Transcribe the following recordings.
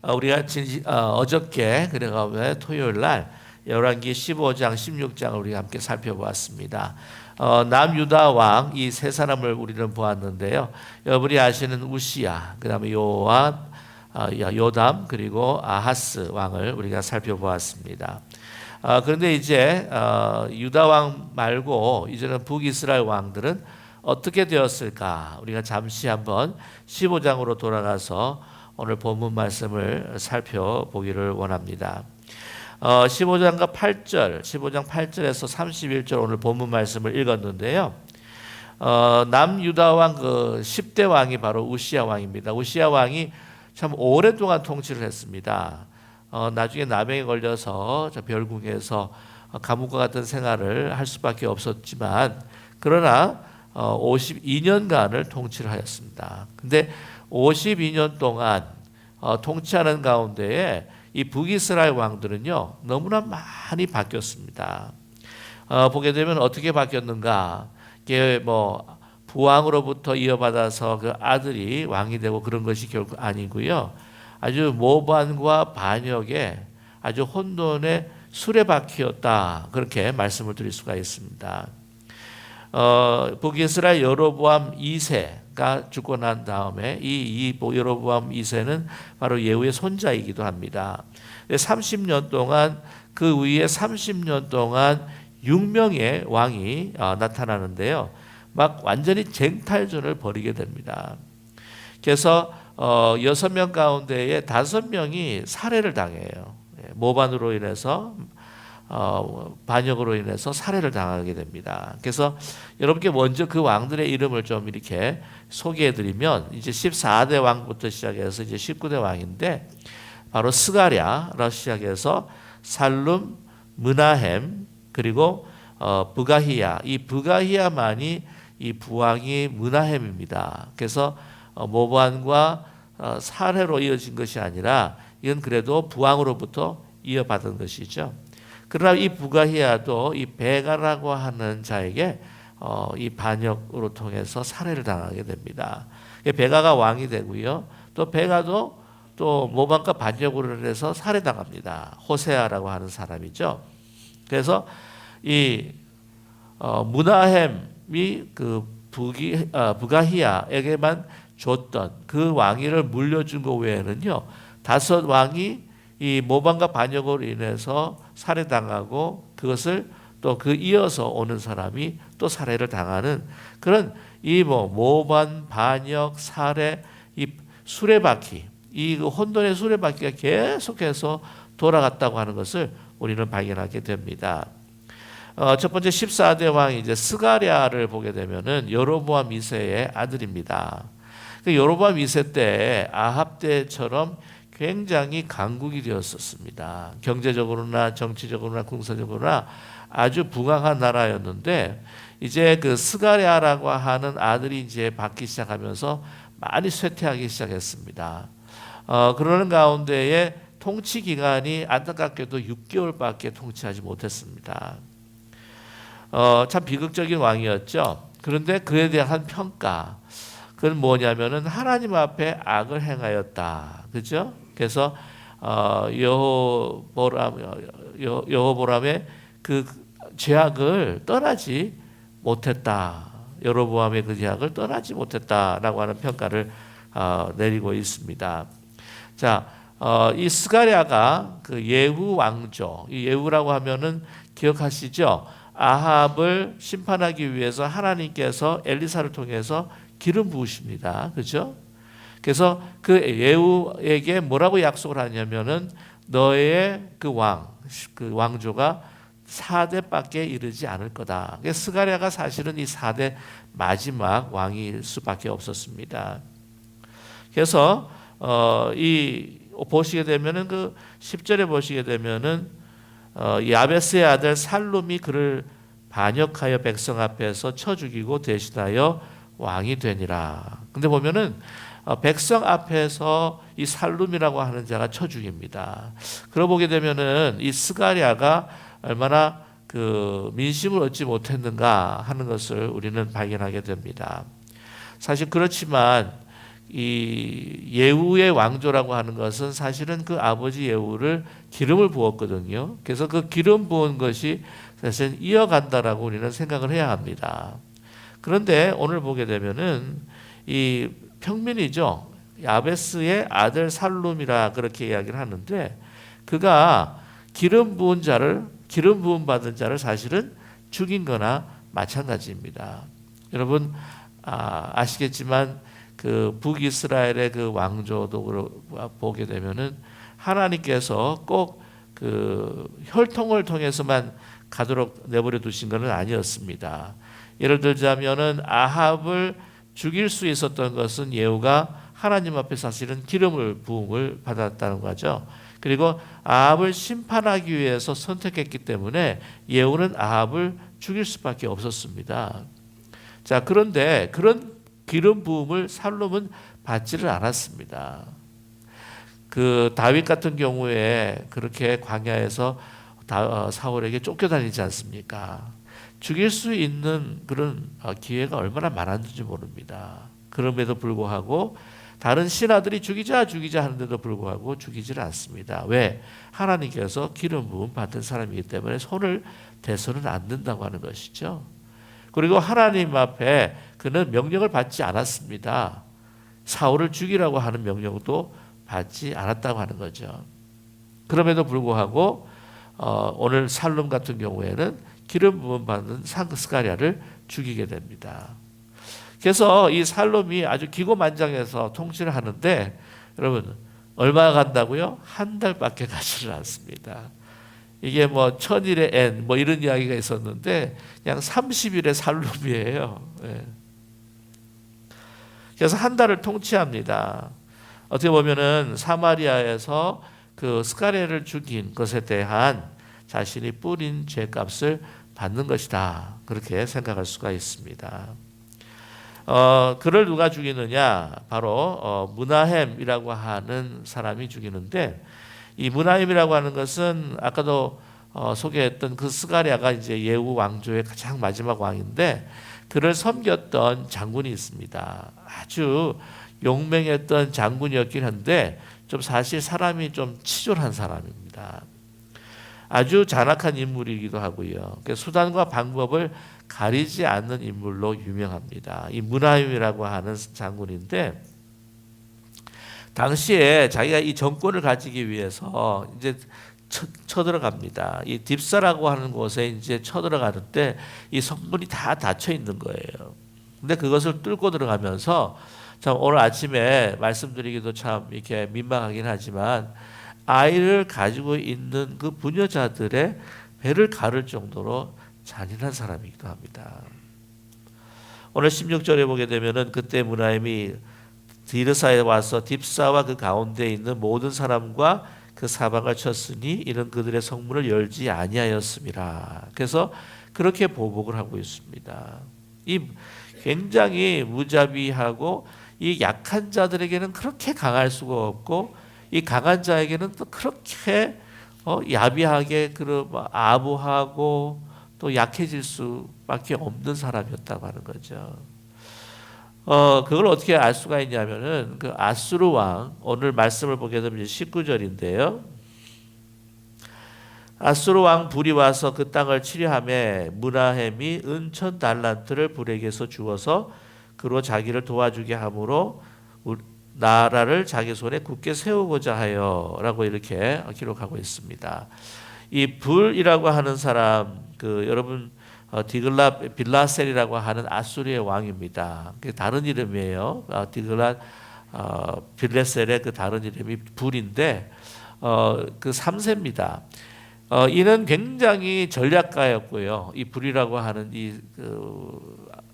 우리가 어저께 그래가 토요일 날 열왕기 15장 16장을 우리가 함께 살펴보았습니다. 남유다 왕 이 세 사람을 우리는 보았는데요. 여러분이 아시는 우시야, 그다음에 요담 그리고 아하스 왕을 우리가 살펴보았습니다. 그런데 이제 유다 왕 말고 이제는 북이스라엘 왕들은 어떻게 되었을까? 우리가 잠시 한번 15장으로 돌아가서 오늘 본문 말씀을 살펴보기를 원합니다. 15장과 8절, 15장 8절에서 31절 오늘 본문 말씀을 읽었는데요. 남유다 왕 그 10대 왕이 바로 우시야 왕입니다. 우시야 왕이 참 오랫동안 통치를 했습니다. 나중에 나병에 걸려서 별궁에서 감옥과 같은 생활을 할 수밖에 없었지만 그러나 52년간을 통치를 하였습니다. 근데 52년 동안 통치하는 가운데에 이 북이스라엘 왕들은요 너무나 많이 바뀌었습니다. 보게 되면 어떻게 바뀌었는가? 이게 뭐 부왕으로부터 이어받아서 그 아들이 왕이 되고 그런 것이 결국 아니고요. 아주 모반과 반역의 아주 혼돈의 수레바퀴였다. 그렇게 말씀을 드릴 수가 있습니다. 북이스라엘 여로보암 2세가 죽고 난 다음에 이 여로보암 2세는 바로 예후의 손자이기도 합니다. 30년 동안 그 위에 30년 동안 6명의 왕이 나타나는데요. 막 완전히 쟁탈전을 벌이게 됩니다. 그래서 6명 가운데에 5명이 살해를 당해요. 모반으로 인해서 반역으로 인해서 살해를 당하게 됩니다. 그래서 여러분께 먼저 그 왕들의 이름을 좀 이렇게 소개해드리면 이제 14대 왕부터 시작해서 이제 19대 왕인데 바로 스가랴로 시작해서 살룸, 므나헴 그리고 브가히야. 이 브가히야만이 이 부왕이 므나헴입니다. 그래서 모반과 살해로 이어진 것이 아니라 이건 그래도 부왕으로부터 이어받은 것이죠. 그러나 이 부가히야도 이 베가라고 하는 자에게 이 반역으로 통해서 살해를 당하게 됩니다. 베가가 왕이 되고요. 또 베가도 또 모반과 반역으로 해서 살해당합니다. 호세아라고 하는 사람이죠. 그래서 이 므나헴이 그 부가히야에게만 줬던 그 왕위를 물려준 것 외에는요 5 왕이 이 모반과 반역으로 인해서 살해당하고 그것을 또 그 이어서 오는 사람이 또 살해를 당하는 그런 이 모반, 반역, 살해, 이 수레바퀴, 이 혼돈의 수레바퀴가 계속해서 돌아갔다고 하는 것을 우리는 발견하게 됩니다. 첫 번째 14대 왕이 이제 스가랴를 보게 되면은 여로보암 2세의 아들입니다. 그 여로보암 2세 때 아합 때처럼 굉장히 강국이 되었었습니다. 경제적으로나 정치적으로나 군사적으로나 아주 부강한 나라였는데 이제 그 스가랴라고 하는 아들이 이제 받기 시작하면서 많이 쇠퇴하기 시작했습니다. 그러는 가운데에 통치 기간이 안타깝게도 6개월밖에 통치하지 못했습니다. 참 비극적인 왕이었죠. 그런데 그에 대한 평가 그건 뭐냐면은 하나님 앞에 악을 행하였다. 그죠? 그래서 여호보람의 그 죄악을 떠나지 못했다. 여로보암의 그 죄악을 떠나지 못했다라고 하는 평가를 내리고 있습니다. 자, 이 스가랴가 그 예후 왕조, 이 예후라고 하면은 기억하시죠? 아합을 심판하기 위해서 하나님께서 엘리사를 통해서 기름 부으십니다. 그렇죠? 그래서 그 예후에게 뭐라고 약속을 하냐면은 너의 그 왕조가 4대밖에 이르지 않을 거다. 스가랴가 사실은 이 4대 마지막 왕일 수밖에 없었습니다. 그래서 이 보시게 되면은 그 10절에 보시게 되면은 야베스의 아들 살룸이 그를 반역하여 백성 앞에서 쳐 죽이고 대신하여 왕이 되니라. 근데 보면은 백성 앞에서 이 살룸이라고 하는 자가 쳐 죽입니다. 그러고 보게 되면은 이 스가랴가 얼마나 그 민심을 얻지 못했는가 하는 것을 우리는 발견하게 됩니다. 사실 그렇지만 이 예후의 왕조라고 하는 것은 사실은 그 아버지 예후를 기름을 부었거든요. 그래서 그 기름 부은 것이 사실 이어간다라고 우리는 생각을 해야 합니다. 그런데 오늘 보게 되면은 이 평민이죠. 야베스의 아들 살룸이라 그렇게 이야기를 하는데 그가 기름 부은 받은 자를 사실은 죽인 거나 마찬가지입니다. 여러분 아시겠지만 그 북이스라엘의 그 왕조도 보게 되면은 하나님께서 꼭 그 혈통을 통해서만 가도록 내버려 두신 것은 아니었습니다. 예를 들자면은 아합을 죽일 수 있었던 것은 예후가 하나님 앞에 사실은 기름을 부음을 받았다는 거죠. 그리고 아합을 심판하기 위해서 선택했기 때문에 예후는 아합을 죽일 수밖에 없었습니다. 자, 그런데 그런 기름 부음을 살롬은 받지를 않았습니다. 그 다윗 같은 경우에 그렇게 광야에서 사울에게 쫓겨다니지 않습니까? 죽일 수 있는 그런 기회가 얼마나 많았는지 모릅니다. 그럼에도 불구하고 다른 신하들이 죽이자 하는데도 불구하고 죽이지를 않습니다. 왜? 하나님께서 기름 부음 받은 사람이기 때문에 손을 대서는 안 된다고 하는 것이죠. 그리고 하나님 앞에 그는 명령을 받지 않았습니다. 사울을 죽이라고 하는 명령도 받지 않았다고 하는 거죠. 그럼에도 불구하고 오늘 살룸 같은 경우에는 기름 부음 받는 스가랴를 죽이게 됩니다. 그래서 이 살롬이 아주 기고만장해서 통치를 하는데 여러분 얼마 간다고요? 한 달밖에 가지를 않습니다. 이게 뭐 천일의 엔 뭐 이런 이야기가 있었는데 그냥 30일의 살룸이에요. 네. 그래서 한 달을 통치합니다. 어떻게 보면은 사마리아에서 그 스가랴를 죽인 것에 대한 자신이 뿌린 죄값을 받는 것이다. 그렇게 생각할 수가 있습니다. 그를 누가 죽이느냐? 바로 므나헴이라고 하는 사람이 죽이는데 이 므나헴이라고 하는 것은 아까도 소개했던 그 스가랴가 이제 예후 왕조의 가장 마지막 왕인데 그를 섬겼던 장군이 있습니다. 아주 용맹했던 장군이었긴 한데 좀 사실 사람이 좀 치졸한 사람입니다. 아주 잔악한 인물이기도 하고요. 수단과 방법을 가리지 않는 인물로 유명합니다. 이 므나헴이라고 하는 장군인데 당시에 자기가 이 정권을 가지기 위해서 이제 쳐들어갑니다. 이 딥사라고 하는 곳에 이제 쳐들어가는데 이 성문이 다 닫혀 있는 거예요. 근데 그것을 뚫고 들어가면서 참 오늘 아침에 말씀드리기도 참 이렇게 민망하긴 하지만 아이를 가지고 있는 그 부녀자들의 배를 가를 정도로 잔인한 사람이기도 합니다. 오늘 16절에 보게 되면은 그때 므나헴이 디르사에 와서 딥사와 그 가운데 있는 모든 사람과 그 사방을 쳤으니 이는 그들의 성문을 열지 아니하였음이라. 그래서 그렇게 보복을 하고 있습니다. 이 굉장히 무자비하고 이 약한 자들에게는 그렇게 강할 수가 없고 이 강한 자에게는 또 그렇게 야비하게 아부하고 또 약해질 수밖에 없는 사람이었다고 하는 거죠. 그걸 어떻게 알 수가 있냐면은 그 아수르 왕 오늘 말씀을 보게 되면 19절인데요. 아수르 왕 불이 와서 그 땅을 치려하매 므나헴이 은천 달란트를 불에게서 주어서 그로 자기를 도와주게 함으로 나라를 자기 손에 굳게 세우고자 하여라고 이렇게 기록하고 있습니다. 이 불이라고 하는 사람 여러분 디글랏 빌라셀이라고 하는 아수르의 왕입니다. 그 다른 이름이에요. 디글랏 빌레셀의 그 다른 이름이 불인데 그 3세입니다. 이는 굉장히 전략가였고요. 이 불이라고 하는 이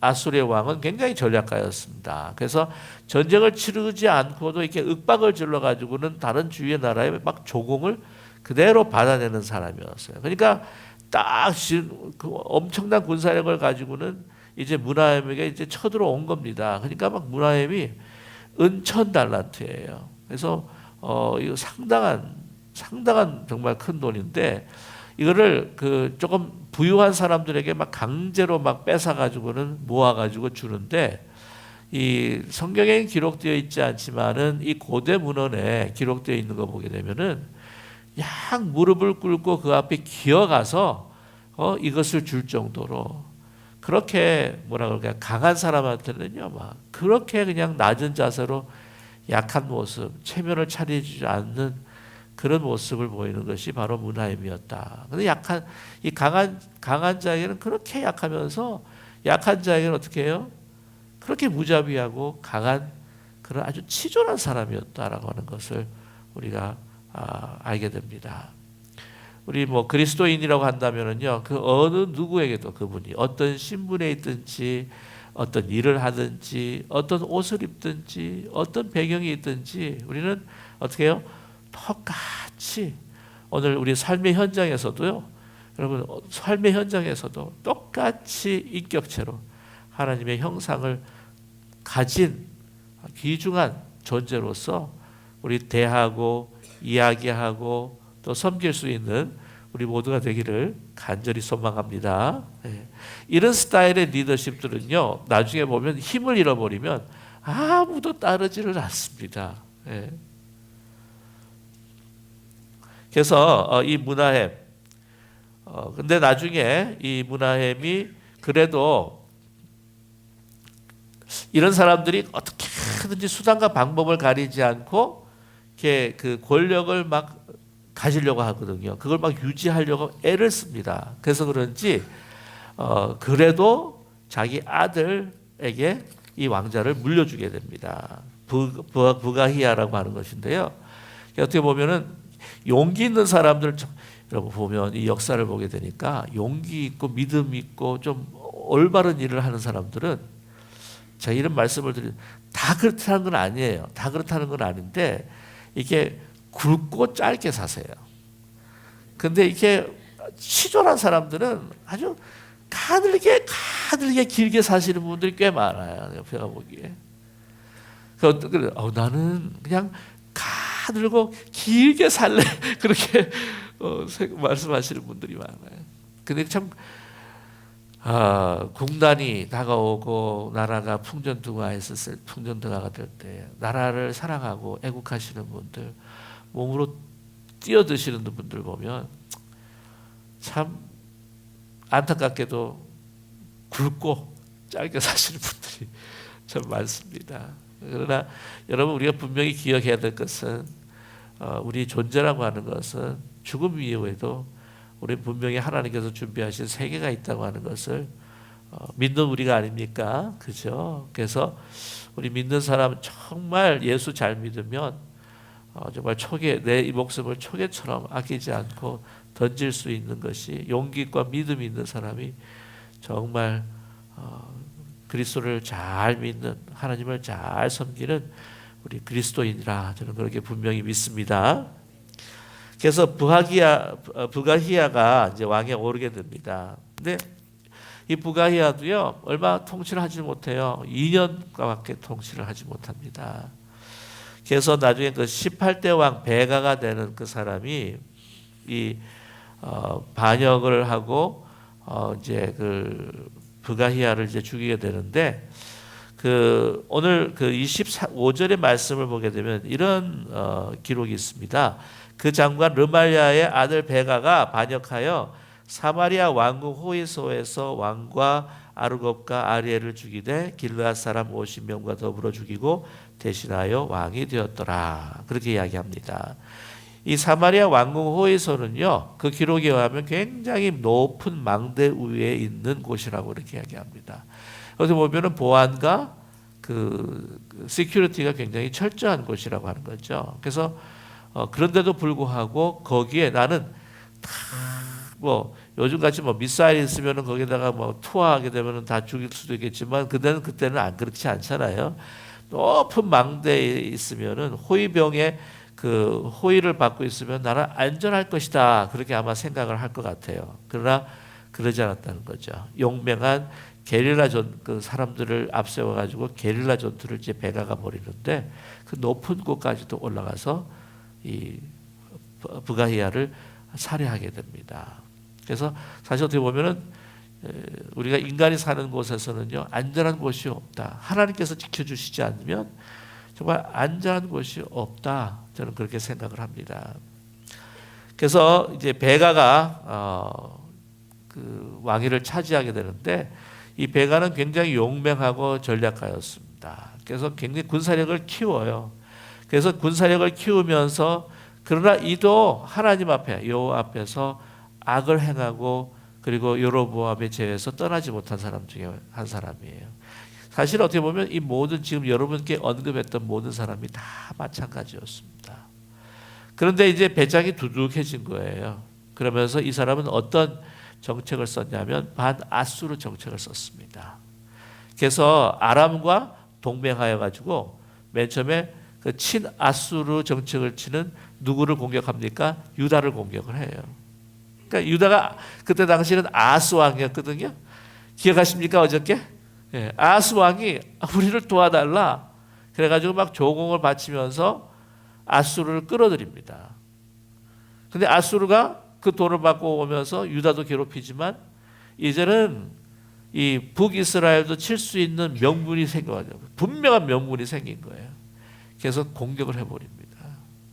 아수르의 왕은 굉장히 전략가였습니다. 그래서 전쟁을 치르지 않고도 이렇게 윽박을 질러 가지고는 다른 주위의 나라에 막 조공을 그대로 받아내는 사람이었어요. 그러니까 딱 그 엄청난 군사력을 가지고는 이제 므나헴에게 이제 쳐들어온 겁니다. 그러니까 막 므나헴이 은천 달란트예요. 그래서 이거 상당한 정말 큰 돈인데 이거를 조금 부유한 사람들에게 막 강제로 막 뺏어 가지고는 모아 가지고 주는데 이 성경에 기록되어 있지 않지만은 이 고대 문헌에 기록되어 있는 거 보게 되면은 약 무릎을 꿇고 그 앞에 기어가서 이것을 줄 정도로 그렇게 뭐라 그럴까 강한 사람한테는요 막 그렇게 그냥 낮은 자세로 약한 모습, 체면을 차리지 않는 그런 모습을 보이는 것이 바로 문하임이었다. 근데 이 강한 자에게는 그렇게 약하면서 약한 자에게는 어떻게 해요? 그렇게 무자비하고 강한 그런 아주 치졸한 사람이었다라고 하는 것을 우리가 알게 됩니다. 우리 뭐 그리스도인이라고 한다면은요, 그 어느 누구에게도 그분이 어떤 신분에 있든지, 어떤 일을 하든지, 어떤 옷을 입든지, 어떤 배경이 있든지, 우리는 어떻게 해요? 똑같이 오늘 우리 삶의 현장에서도요, 여러분 삶의 현장에서도 똑같이 인격체로 하나님의 형상을 가진 귀중한 존재로서 우리 대하고 이야기하고 또 섬길 수 있는 우리 모두가 되기를 간절히 소망합니다. 이런 스타일의 리더십들은요 나중에 보면 힘을 잃어버리면 아무도 따르지를 않습니다. 그래서 이 문하햄 근데 나중에 이 문하햄이 그래도 이런 사람들이 어떻게든지 수단과 방법을 가리지 않고 이렇게 그 권력을 막 가지려고 하거든요. 그걸 막 유지하려고 애를 씁니다. 그래서 그런지 그래도 자기 아들에게 이 왕자를 물려주게 됩니다. 부가히야라고 하는 것인데요. 어떻게 보면은 용기 있는 사람들 여러분 보면 이 역사를 보게 되니까 용기 있고 믿음 있고 좀 올바른 일을 하는 사람들은 제가 이런 말씀을 드리는 다 그렇다는 건 아니에요. 다 그렇다는 건 아닌데 이게 굵고 짧게 사세요. 근데 이게 치졸한 사람들은 아주 가늘게 길게 사시는 분들이 꽤 많아요. 제가 보기에. 나는 그냥 가늘고 길게 살래 그렇게 말씀하시는 분들이 많아요. 근데 참 국난이 다가오고 나라가 풍전등화가 될 때 나라를 사랑하고 애국하시는 분들 몸으로 뛰어드시는 분들 보면 참 안타깝게도 굵고 짧게 사시는 분들이 참 많습니다. 그러나 여러분 우리가 분명히 기억해야 될 것은 우리 존재라고 하는 것은 죽음 이후에도 우리 분명히 하나님께서 준비하신 세계가 있다고 하는 것을 믿는 우리가 아닙니까? 그죠? 그래서 우리 믿는 사람 정말 예수 잘 믿으면 정말 내 이 목숨을 초계처럼 아끼지 않고 던질 수 있는 것이 용기과 믿음이 있는 사람이 정말 그리스도를 잘 믿는 하나님을 잘 섬기는 우리 그리스도인이라 저는 그렇게 분명히 믿습니다. 그래서 부가히야가 이제 왕에 오르게 됩니다. 근데 이 부가히야도요 얼마 통치를 하지 못해요. 2년가밖에 통치를 하지 못합니다. 그래서 나중에 그 18대 왕 베가가 되는 그 사람이 이 반역을 하고 이제 그 부가히야를 이제 죽이게 되는데 오늘 그 25절의 말씀을 보게 되면 이런 기록이 있습니다. 그 장관 르말야의 아들 베가가 반역하여 사마리아 왕국 호이소에서 왕과 아르곱과 아리엘을 죽이되 길르앗 사람 50명과 더불어 죽이고 대신하여 왕이 되었더라. 그렇게 이야기합니다. 이 사마리아 왕국 호이소는요, 그 기록에 의하면 굉장히 높은 망대 위에 있는 곳이라고 이렇게 이야기합니다. 여기서 보면은 보안과 그 시큐리티가 굉장히 철저한 곳이라고 하는 거죠. 그래서 그런데도 불구하고 거기에 나는 뭐 요즘같이 뭐 미사일 있으면은 거기다가 뭐 투하하게 되면은 다 죽일 수도 있겠지만 그때는 안 그렇지 않잖아요. 높은 망대에 있으면은 호위병에 그 호위를 받고 있으면 나는 안전할 것이다 그렇게 아마 생각을 할 것 같아요. 그러나 그러지 않았다는 거죠. 용맹한 게릴라 그 사람들을 앞세워 가지고 게릴라 전투를 이제 베가가 벌이는데 그 높은 곳까지도 올라가서 이 부가히야를 살해하게 됩니다. 그래서 사실 어떻게 보면은 우리가 인간이 사는 곳에서는요, 안전한 곳이 없다. 하나님께서 지켜주시지 않으면 정말 안전한 곳이 없다. 저는 그렇게 생각을 합니다. 그래서 이제 베가가 그 왕위를 차지하게 되는데, 이 베가는 굉장히 용맹하고 전략가였습니다. 그래서 굉장히 군사력을 키워요. 그래서 군사력을 키우면서, 그러나 이도 하나님 앞에, 여호와 앞에서 악을 행하고, 그리고 여로보암의 죄에서 떠나지 못한 사람 중에 한 사람이에요. 사실 어떻게 보면 이 모든, 지금 여러분께 언급했던 모든 사람이 다 마찬가지였습니다. 그런데 이제 배짱이 두둑해진 거예요. 그러면서 이 사람은 어떤 정책을 썼냐면 반아수르 정책을 썼습니다. 그래서 아람과 동맹하여 가지고 맨 처음에 그 친아수르 정책을 치는 누구를 공격합니까? 유다를 공격을 해요. 그러니까 유다가 그때 당시에는 아하스 왕이었거든요. 기억하십니까? 어저께? 예, 아하스 왕이 우리를 도와달라. 그래가지고 막 조공을 바치면서 아수르를 끌어들입니다. 근데 아수르가 그 돈을 받고 오면서 유다도 괴롭히지만, 이제는 이 북이스라엘도 칠 수 있는 명분이 생겨가지고, 분명한 명분이 생긴 거예요. 그래서 공격을 해버립니다.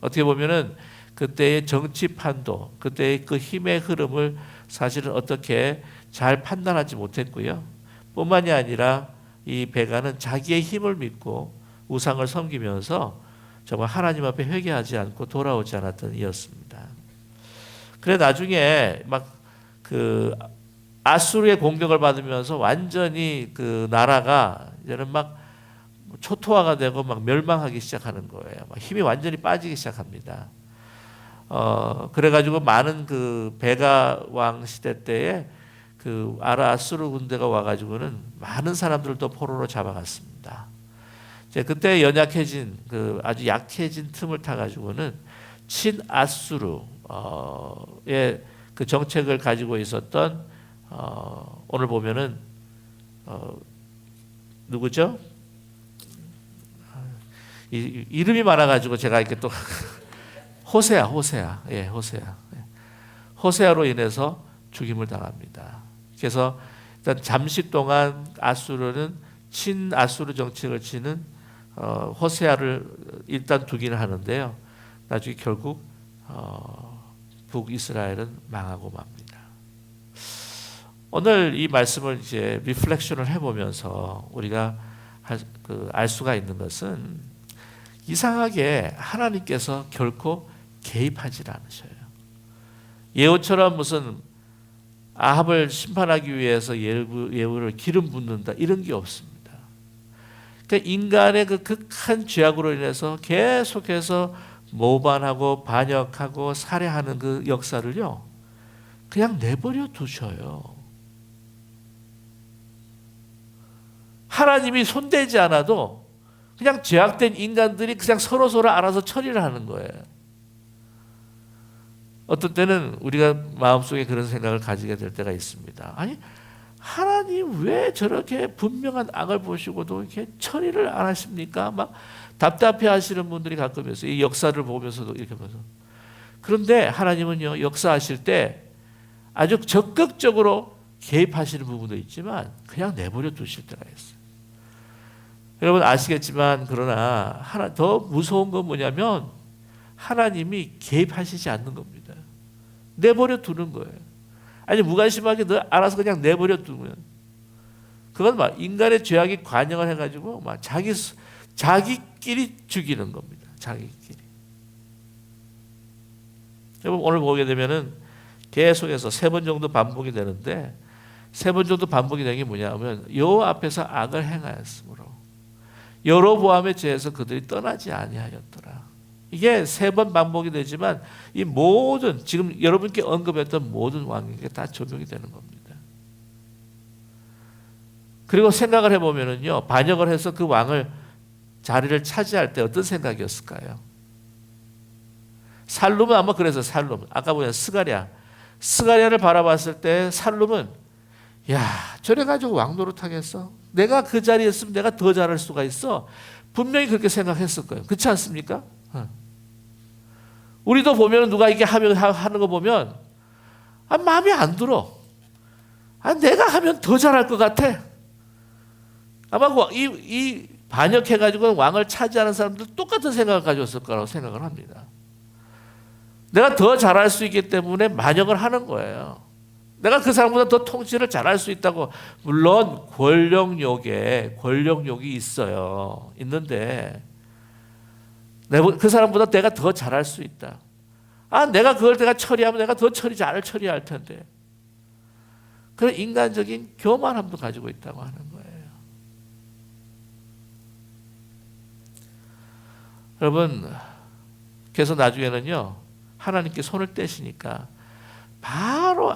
어떻게 보면은 그때의 정치판도, 그때의 그 힘의 흐름을 사실은 어떻게 잘 판단하지 못했고요. 뿐만이 아니라 이 베가는 자기의 힘을 믿고 우상을 섬기면서 정말 하나님 앞에 회개하지 않고 돌아오지 않았던 이였습니다. 그래 나중에 막 그 아수르의 공격을 받으면서 완전히 그 나라가 이제는 막 초토화가 되고 막 멸망하기 시작하는 거예요. 막 힘이 완전히 빠지기 시작합니다. 그래가지고 많은 그 베가 왕 시대 때에 그 아수르 군대가 와가지고는 많은 사람들을 또 포로로 잡아갔습니다. 이제 그때 연약해진 그 아주 약해진 틈을 타가지고는 친아수르의 그 정책을 가지고 있었던 오늘 보면은 누구죠? 이름이 많아가지고 제가 이렇게 또 호세아. 예, 호세아로 인해서 죽임을 당합니다. 그래서 일단 잠시 동안 아수르는 친아수르 정책을 치는 호세아를 일단 두기는 하는데요. 나중에 결국 북이스라엘은 망하고 맙니다. 오늘 이 말씀을 이제 리플렉션을 해보면서 우리가 알 수가 있는 것은, 이상하게 하나님께서 결코 개입하지 않으셔요. 예후처럼 무슨 아합을 심판하기 위해서 예후를 기름 붓는다, 이런 게 없습니다. 그러니까 인간의 그 극한 죄악으로 인해서 계속해서 모반하고 반역하고 살해하는 그 역사를요, 그냥 내버려 두셔요. 하나님이 손대지 않아도 그냥 죄악된 인간들이 그냥 서로 알아서 처리를 하는 거예요. 어떤 때는 우리가 마음속에 그런 생각을 가지게 될 때가 있습니다. 아니, 하나님 왜 저렇게 분명한 악을 보시고도 이렇게 처리를 안 하십니까? 막 답답해 하시는 분들이 가끔 있어요. 이 역사를 보면서도 이렇게 보면서. 그런데 하나님은요, 역사하실 때 아주 적극적으로 개입하시는 부분도 있지만 그냥 내버려 두실 때가 있어요. 여러분 아시겠지만, 그러나 더 무서운 건 뭐냐면 하나님이 개입하시지 않는 겁니다. 내버려 두는 거예요. 아니, 무관심하게 너 알아서 그냥 내버려 두면, 그건 막 인간의 죄악이 관영을 해가지고 막 자기끼리 죽이는 겁니다. 자기끼리. 여러분 오늘 보게 되면은 계속해서 3번 정도 반복이 되는데, 3번 정도 반복이 되는 게 뭐냐면 여호와 앞에서 악을 행하였으므로 여로보암의 죄에서 그들이 떠나지 아니하였더라. 이게 3번 반복이 되지만 이 모든 지금 여러분께 언급했던 모든 왕에게 다 적용이 되는 겁니다. 그리고 생각을 해보면은요, 반역을 해서 그 왕을 자리를 차지할 때 어떤 생각이었을까요? 살룸은 아마 그래서 아까 보면 스가랴를 바라봤을 때 살룸은, 야, 저래 가지고 왕 노릇하겠어? 내가 그 자리에 있으면 내가 더 잘할 수가 있어. 분명히 그렇게 생각했을 거예요. 그렇지 않습니까? 우리도 보면 누가 이게 하는 거 보면 마음에 안 들어. 내가 하면 더 잘할 것 같아. 아마 이 반역해가지고 왕을 차지하는 사람들 똑같은 생각을 가졌을 거라고 생각을 합니다. 내가 더 잘할 수 있기 때문에 반역을 하는 거예요. 내가 그 사람보다 더 통치를 잘할 수 있다고. 물론 권력욕이 있어요. 있는데 그 사람보다 내가 더 잘할 수 있다. 내가 처리하면 내가 더 잘 처리할 텐데. 그런 인간적인 교만함도 가지고 있다고 하는 거예요. 여러분, 그래서 나중에는요, 하나님께 손을 떼시니까 바로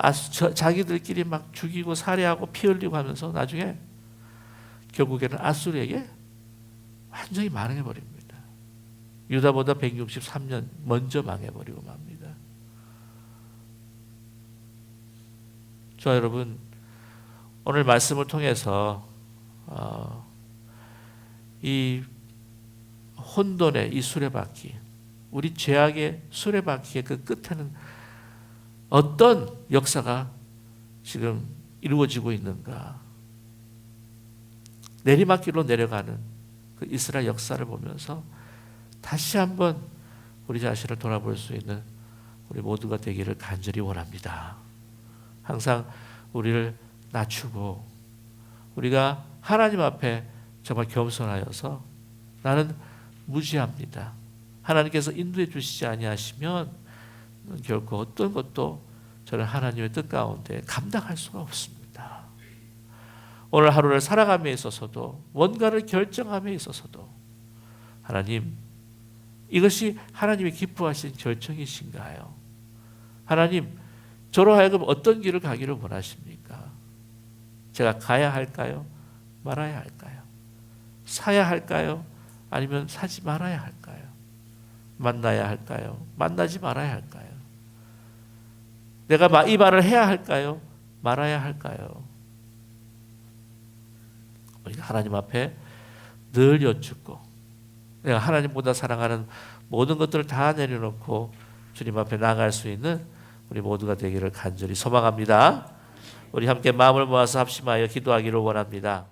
자기들끼리 막 죽이고 살해하고 피 흘리고 하면서 나중에 결국에는 아수르에게 완전히 망해버립니다. 유다보다 163년 먼저 망해버리고 맙니다. 저 여러분, 오늘 말씀을 통해서 이 혼돈의 이 수레바퀴, 우리 죄악의 수레바퀴의 그 끝에는 어떤 역사가 지금 이루어지고 있는가? 내리막길로 내려가는 그 이스라엘 역사를 보면서 다시 한번 우리 자신을 돌아볼 수 있는 우리 모두가 되기를 간절히 원합니다. 항상 우리를 낮추고 우리가 하나님 앞에 정말 겸손하여서 나는 무지합니다. 하나님께서 인도해 주시지 아니하시면 결코 어떤 것도 저는 하나님의 뜻 가운데 감당할 수가 없습니다. 오늘 하루를 살아감에 있어서도 뭔가를 결정함에 있어서도 하나님, 이것이 하나님이 기뻐하신 결정이신가요? 하나님, 저로 하여금 어떤 길을 가기를 원하십니까? 제가 가야 할까요? 말아야 할까요? 사야 할까요? 아니면 사지 말아야 할까요? 만나야 할까요? 만나지 말아야 할까요? 내가 이 말을 해야 할까요? 말아야 할까요? 우리가 하나님 앞에 늘 여쭙고 내가 하나님보다 사랑하는 모든 것들을 다 내려놓고 주님 앞에 나아갈 수 있는 우리 모두가 되기를 간절히 소망합니다. 우리 함께 마음을 모아서 합심하여 기도하기를 원합니다.